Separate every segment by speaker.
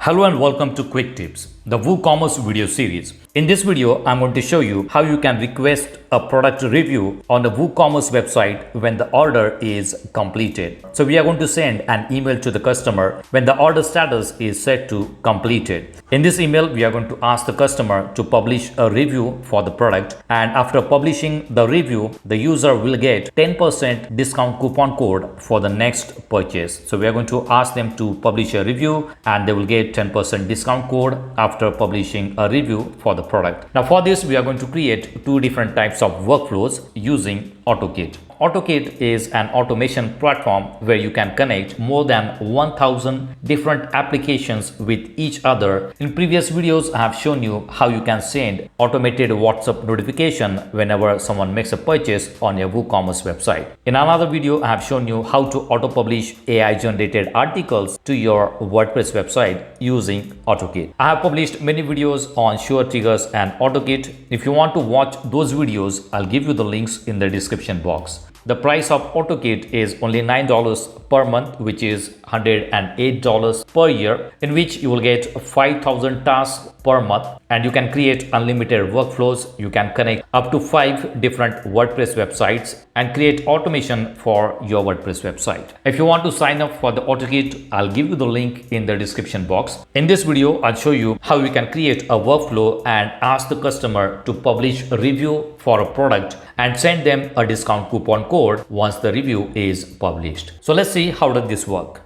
Speaker 1: Hello and welcome to Quick Tips, the WooCommerce video series. In this video, I'm going to show you how you can request a product review on the WooCommerce website when the order is completed. So we are going to send an email to the customer when the order status is set to completed. In this email, we are going to ask the customer to publish a review for the product, and after publishing the review, the user will get 10% discount coupon code for the next purchase. So we are going to ask them to publish a review and they will get 10% discount code after publishing a review for the product. Now for this, we are going to create two different types of workflows using Ottokit. Ottokit is an automation platform where you can connect more than 1000 different applications with each other. In previous videos, I have shown you how you can send automated WhatsApp notification whenever someone makes a purchase on your WooCommerce website. In another video, I have shown you how to auto-publish AI-generated articles to your WordPress website using Ottokit. I have published many videos on suretriggers and Autokit. If you want to watch those videos, I'll give you the links in the description box. The price of Ottokit is only $9 per month, which is $108 per year, in which you will get 5,000 tasks per month and you can create unlimited workflows. You can connect up to 5 different WordPress websites and create automation for your WordPress website. If you want to sign up for the Ottokit, I'll give you the link in the description box. In this video, I'll show you how you can create a workflow and ask the customer to publish a review for a product and send them a discount coupon code once the review is published. So let's see how does this work.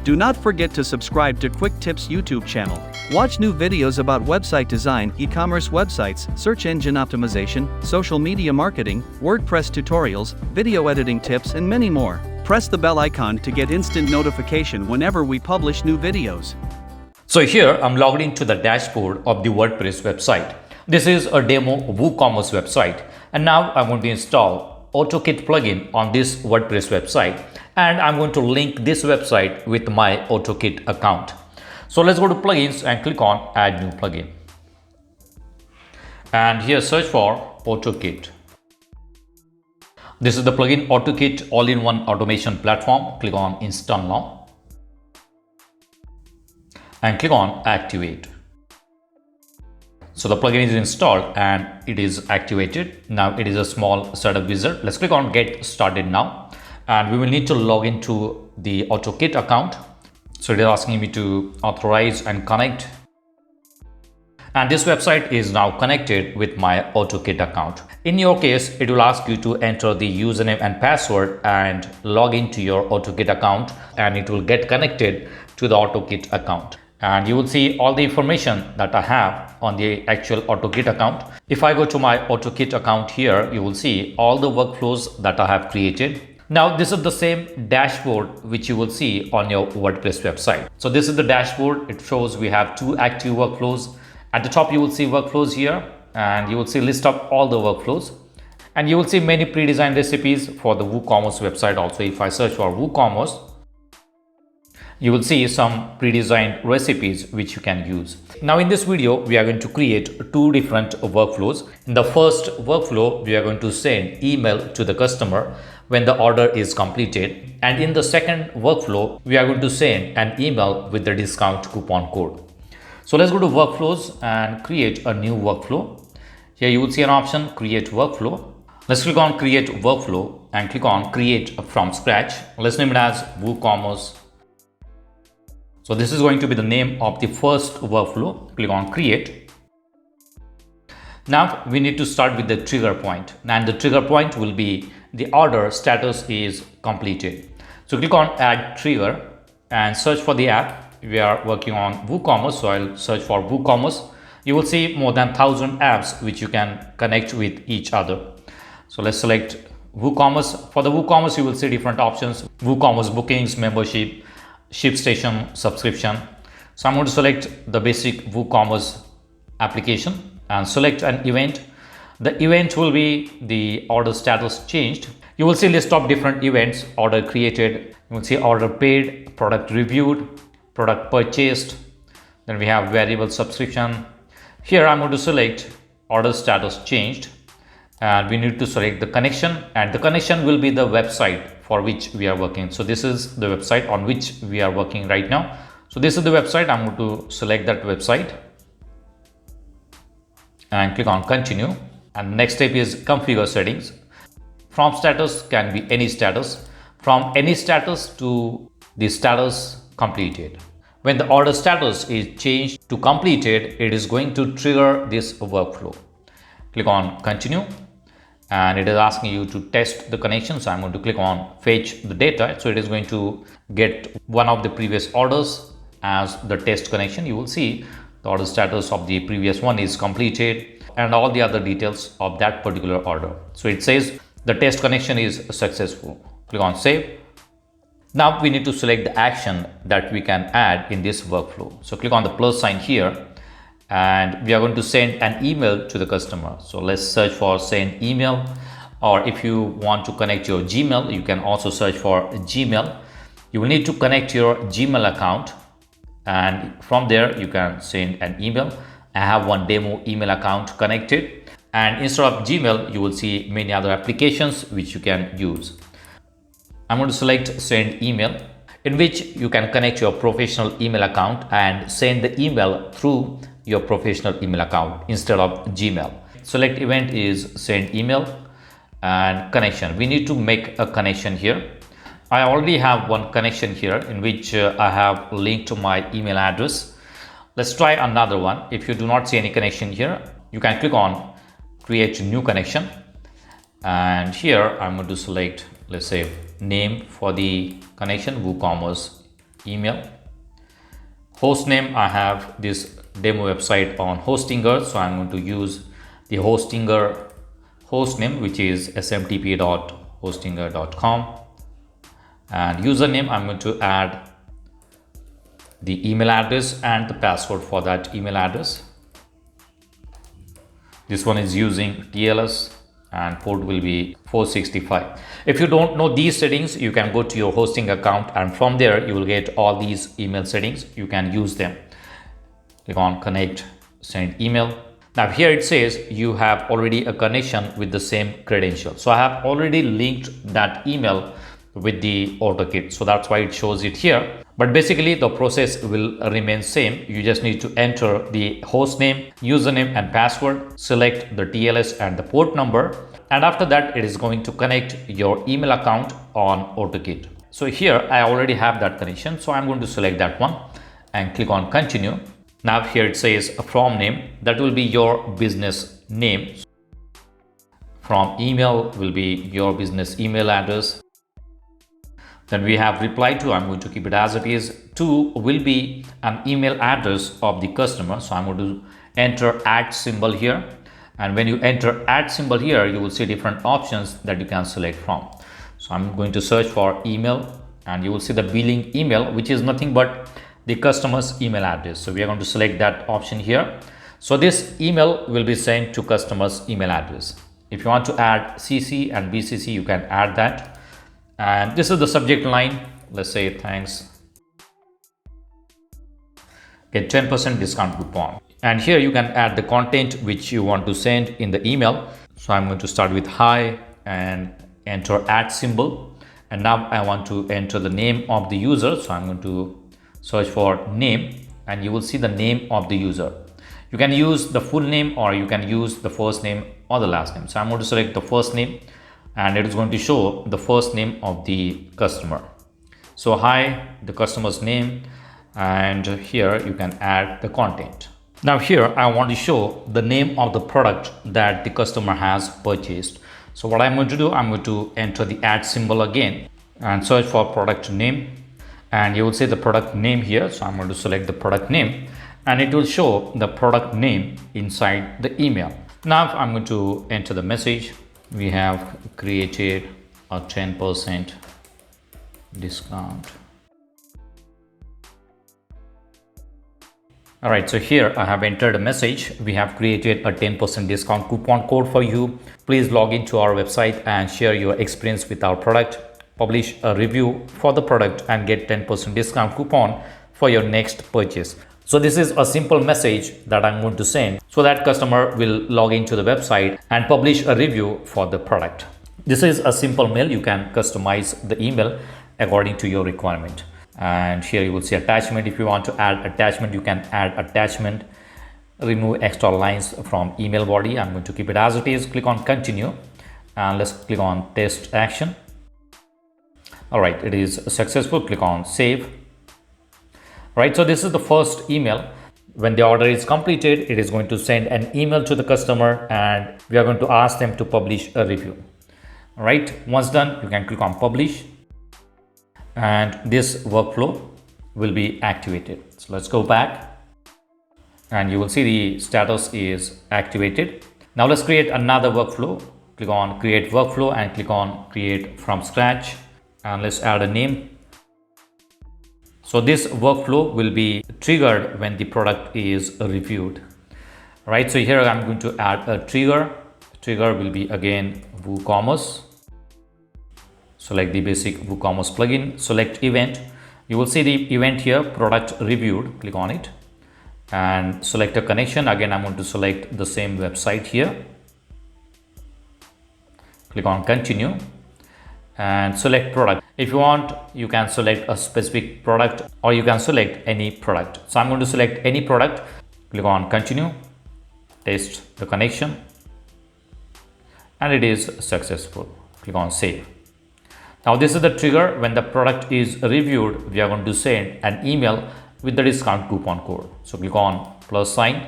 Speaker 2: Do not forget to subscribe to Quick Tips YouTube channel. Watch new videos about website design, e-commerce websites, search engine optimization, social media marketing, WordPress tutorials, video editing tips, and many more. Press the bell icon to get instant notification whenever we publish new videos.
Speaker 1: So here I'm logged into the dashboard of the WordPress website. This is a demo WooCommerce website, and now I'm going to install Ottokit plugin on this WordPress website, and I'm going to link this website with my Ottokit account. So let's go to plugins and click on add new plugin, and here search for Ottokit. This is the plugin Ottokit all-in-one automation platform. Click on install now and click on activate. So the plugin is installed and it is activated. Now it is a small setup wizard. Let's click on get started now, and we will need to log into the Autokit account. So it is asking me to authorize and connect, and this website is now connected with my Autokit account. In your case, it will ask you to enter the username and password and log into your Autokit account, and it will get connected to the Autokit account. And you will see all the information that I have on the actual Autokit account. If I go to my Autokit account here, you will see all the workflows that I have created. Now this is the same dashboard which you will see on your WordPress website. So this is the dashboard. It shows we have 2 active workflows. At the top you will see workflows here, and you will see list of all the workflows, and you will see many pre-designed recipes for the WooCommerce website also. If I search for WooCommerce, you will see some pre-designed recipes which you can use. Now in this video, we are going to create 2 different workflows. In the first workflow, we are going to send email to the customer when the order is completed. And in the second workflow, we are going to send an email with the discount coupon code. So let's go to workflows and create a new workflow. Here you will see an option, create workflow. Let's click on create workflow and click on create from scratch. Let's name it as WooCommerce. So this is going to be the name of the first workflow. Click on create. Now we need to start with the trigger point, and the trigger point will be the order status is completed. So click on add trigger and search for the app. We are working on WooCommerce, so I'll search for WooCommerce. You will see more than 1000 apps which you can connect with each other. So let's select WooCommerce. For the WooCommerce, you will see different options: WooCommerce bookings, membership, ShipStation, subscription. So I'm going to select the basic WooCommerce application and select an event. The event will be the order status changed. You will see list of different events: order created, you will see order paid, product reviewed, product purchased. Then we have variable subscription. Here I'm going to select order status changed, and we need to select the connection, and the connection will be the website for which we are working. So this is the website on which we are working right now. So this is the website. I'm going to select that website and click on continue. And next step is configure settings. From status can be any status, from any status to the status completed. When the order status is changed to completed, it is going to trigger this workflow. Click on continue and it is asking you to test the connection. So I'm going to click on fetch the data. So it is going to get one of the previous orders as the test connection. You will see the order status of the previous one is completed and all the other details of that particular order. So it says the test connection is successful. Click on save. Now we need to select the action that we can add in this workflow. So click on the plus sign here and we are going to send an email to the customer. So let's search for send email, or if you want to connect your Gmail, you can also search for Gmail. You will need to connect your Gmail account and from there you can send an email. I have one demo email account connected, and instead of Gmail you will see many other applications which you can use. I'm going to select send email, in which you can connect your professional email account and send the email through your professional email account instead of Gmail. Select event is send email and connection. We need to make a connection here. I already have one connection here in which I have linked to my email address. Let's try another one. If you do not see any connection here, you can click on create new connection, and here I'm going to select, let's say, name for the connection, WooCommerce email. Host name, I have this demo website on Hostinger, so I'm going to use the Hostinger host name, which is smtp.hostinger.com, and username, I'm going to add the email address and the password for that email address. This one is using TLS and port will be 465. If you don't know these settings, you can go to your hosting account and from there you will get all these email settings. You can use them. Click on connect, send email. Now here it says you have already a connection with the same credential. So I have already linked that email with the Autokit, so that's why it shows it here. But basically the process will remain same. You just need to enter the host name, username and password, select the TLS and the port number, and after that it is going to connect your email account on Autokit. So here I already have that connection, so I'm going to select that one and click on continue. Now here it says from name, that will be your business name. From email will be your business email address. Then we have reply to, I'm going to keep it as it is. To will be an email address of the customer. So I'm going to enter @ symbol here. And when you enter @ symbol here, you will see different options that you can select from. So I'm going to search for email and you will see the billing email, which is nothing but the customer's email address. So we are going to select that option here. So this email will be sent to customer's email address. If you want to add CC and BCC, you can add that. And this is the subject line. Let's say thanks, get 10% discount coupon. And here you can add the content which you want to send in the email. So I'm going to start with hi and enter @ symbol. And now I want to enter the name of the user. So I'm going to search for name and you will see the name of the user. You can use the full name or you can use the first name or the last name. So I'm going to select the first name and it is going to show the first name of the customer. So hi, the customer's name, and here you can add the content. Now here I want to show the name of the product that the customer has purchased. So what I'm going to do, I'm going to enter the @ symbol again and search for product name, and you will see the product name here. So I'm going to select the product name and it will show the product name inside the email. Now I'm going to enter the message. We have created a 10% discount. All right, so here I have entered a message. We have created a 10% discount coupon code for you. Please log into our website and share your experience with our product. Publish a review for the product and get 10% discount coupon for your next purchase. So this is a simple message that I'm going to send so that customer will log into the website and publish a review for the product. This is a simple mail. You can customize the email according to your requirement. And here you will see attachment. If you want to add attachment, you can add attachment. Remove extra lines from email body. I'm going to keep it as it is. Click on continue and let's click on test action. All right, it is successful. Click on save. Right, so this is the first email. When the order is completed, it is going to send an email to the customer and we are going to ask them to publish a review. All right, once done, you can click on publish and this workflow will be activated. So let's go back and you will see the status is activated. Now let's create another workflow. Click on create workflow and click on create from scratch and let's add a name. So this workflow will be triggered when the product is reviewed. Right, so here I'm going to add a trigger. Trigger will be again WooCommerce. Select the basic WooCommerce plugin, select event. You will see the event here, product reviewed. Click on it and select a connection. Again, I'm going to select the same website here. Click on continue and select product. If you want, you can select a specific product or you can select any product. So I'm going to select any product. Click on continue, test the connection and it is successful. Click on save. Now this is the trigger. When the product is reviewed, we are going to send an email with the discount coupon code. So click on plus sign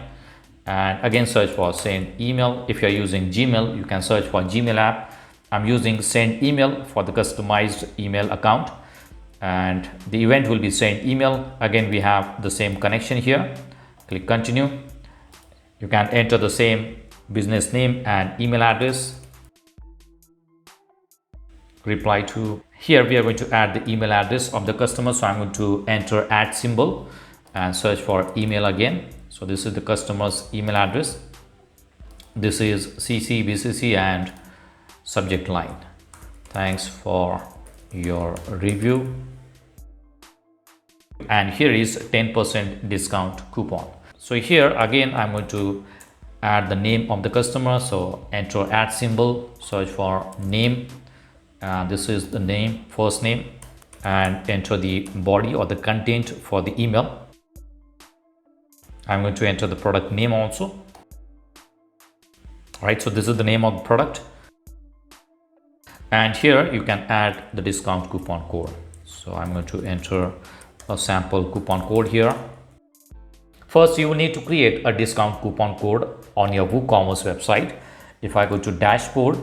Speaker 1: and again search for send email. If you are using Gmail, you can search for Gmail app. I'm using send email for the customized email account and the event will be send email. Again, we have the same connection here. Click continue. You can enter the same business name and email address. Reply to. Here we are going to add the email address of the customer. So I'm going to enter @ symbol and search for email again. So this is the customer's email address. This is CCBCC and subject line. Thanks for your review. And here is 10% discount coupon. So here again, I'm going to add the name of the customer. So enter @ symbol, search for name. This is the name, first name, and enter the body or the content for the email. I'm going to enter the product name also. All right, so this is the name of the product. And here you can add the discount coupon code. So I'm going to enter a sample coupon code here. First, you will need to create a discount coupon code on your WooCommerce website. If I go to dashboard,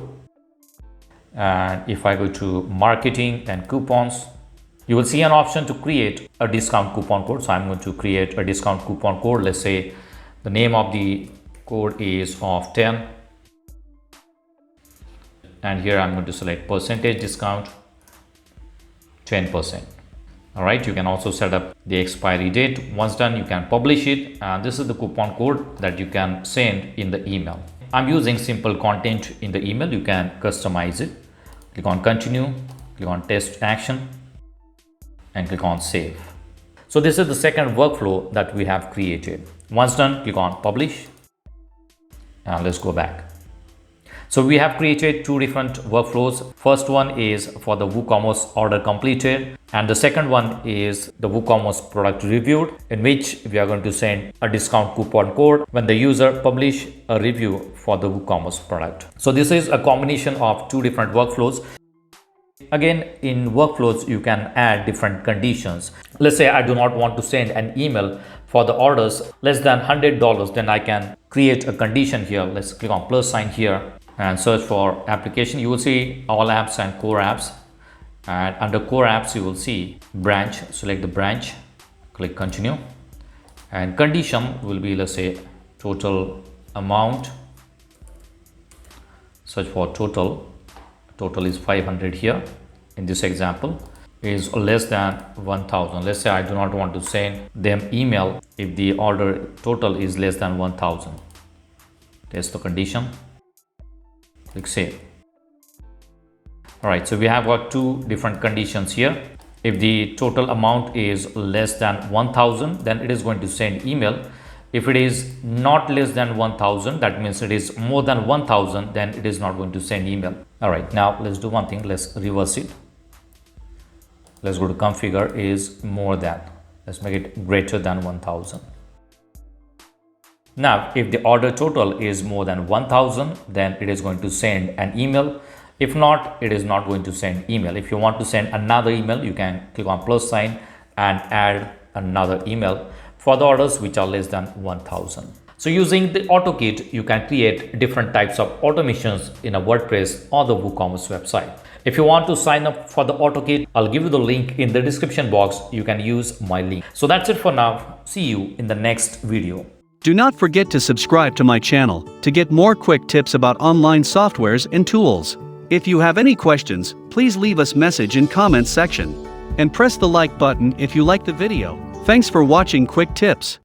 Speaker 1: and if I go to marketing and coupons, you will see an option to create a discount coupon code. So I'm going to create a discount coupon code. Let's say the name of the code is of 10. And here I'm going to select percentage discount 10%. All right, you can also set up the expiry date. Once done, you can publish it. And this is the coupon code that you can send in the email. I'm using simple content in the email. You can customize it. Click on continue, click on test action and click on save. So this is the second workflow that we have created. Once done, click on publish and let's go back. So we have created two different workflows. First one is for the WooCommerce order completed and the second one is the WooCommerce product reviewed, in which we are going to send a discount coupon code when the user publish a review for the WooCommerce product. So this is a combination of two different workflows. Again, in workflows, you can add different conditions. Let's say I do not want to send an email for the orders less than $100, then I can create a condition here. Let's click on plus sign here and search for application. You will see all apps and core apps, and under core apps you will see branch. Select the branch, click continue, and condition will be, let's say, total amount. Search for total is 500 here. In this example is less than 1000. Let's say I do not want to send them email if the order total is less than 1000. Test the condition. Click save. All right, so we have got two different conditions here. If the total amount is less than 1000, then it is going to send email. If it is not less than 1000, that means it is more than 1000, then it is not going to send email. All right, now let's do one thing. Let's reverse it. Let's go to configure is more than. Let's make it greater than 1000. Now, if the order total is more than 1000, then it is going to send an email. If not, it is not going to send email. If you want to send another email, you can click on plus sign and add another email for the orders which are less than 1000. So using the Autokit, you can create different types of automations in a WordPress or the WooCommerce website. If you want to sign up for the Autokit, I'll give you the link in the description box. You can use my link. So that's it for now. See you in the next video.
Speaker 2: Do not forget to subscribe to my channel to get more quick tips about online softwares and tools. If you have any questions, please leave us message in comments section. And press the like button if you like the video. Thanks for watching Quick Tips.